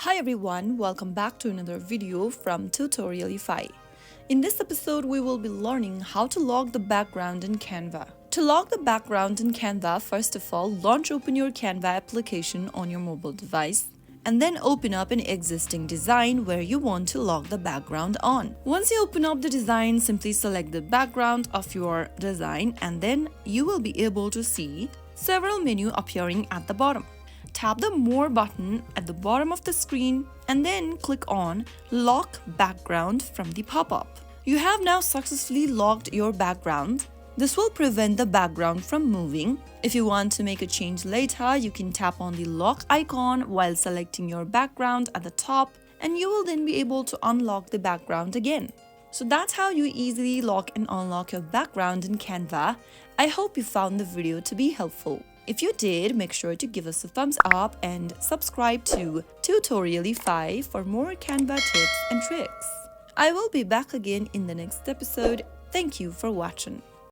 Hi everyone, welcome back to another video from Tutorialify. In this episode, we will be learning how to lock the background in Canva. To lock the background in Canva, first of all, open your Canva application on your mobile device and then open up an existing design where you want to lock the background on. Once you open up the design, simply select the background of your design and then you will be able to see several menus appearing at the bottom. Tap the More button at the bottom of the screen and then click on Lock Background from the pop-up. You have now successfully locked your background. This will prevent the background from moving. If you want to make a change later, you can tap on the lock icon while selecting your background at the top and you will then be able to unlock the background again. So that's how you easily lock and unlock your background in Canva. I hope you found the video to be helpful. If you did, make sure to give us a thumbs up and subscribe to Tutorialify for more Canva tips and tricks. I will be back again in the next episode. Thank you for watching.